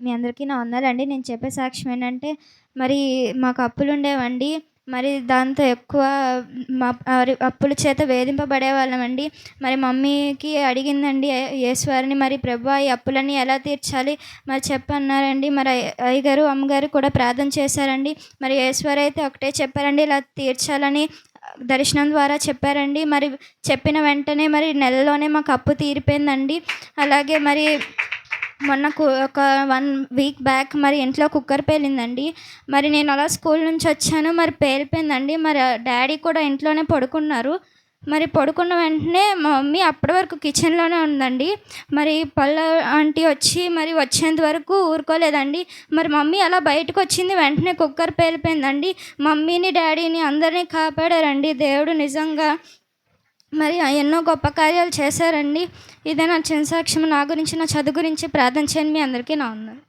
మీ అందరికీ నా వందనాలండి. నేను చెప్పే సాక్ష్యం ఏంటంటే, మరి మాకు అప్పులుండేవండి. మరి దాంతో ఎక్కువ అప్పుల చేత వేధింపబడేవాళ్ళమండి. మరి మమ్మీకి అడిగిందండి యేసువారిని, మరి ప్రభువా ఈ అప్పులన్నీ ఎలా తీర్చాలి మరి చెప్పన్నారండి. మరి అయ్యగారు, అమ్మగారు కూడా ప్రార్థన చేశారండి. మరి యేసువారైతే ఒకటే చెప్పారండి, ఇలా తీర్చాలని దర్శనం ద్వారా చెప్పారండి. మరి చెప్పిన వెంటనే మరి నెలలోనే మాకు అప్పు తీరిపోయిందండి. అలాగే మరి ఒక 1 వీక్ బ్యాక్ మరి ఇంట్లో కుక్కర్ పేలిందండి. మరి నేను అలా స్కూల్ నుంచి వచ్చాను. మరి పేలిపోయిందండి. మరి డ్యాడీ కూడా ఇంట్లోనే పడుకున్నారు. మరి పడుకున్న వెంటనే మా మమ్మీ అప్పటి వరకు కిచెన్‌లోనే ఉందండి. మరి పళ్ళ ఆంటీ వచ్చి మరి వచ్చేంత వరకు ఊరుకోలేదండి. మరి మమ్మీ అలా బయటకొచ్చింది. వెంటనే కుక్కర్ పేలిపోయిందండి. మమ్మీని, డ్యాడీని అందరిని కాపాడారండి దేవుడు నిజంగా. మరి ఎన్నో గొప్ప కార్యాలు చేశారండి. ఇదే నా చిన్న సాక్ష్యం. నా గురించి, నా చదువు గురించి ప్రార్థన చేయండి. మీ అందరికీ నా వందనాలు.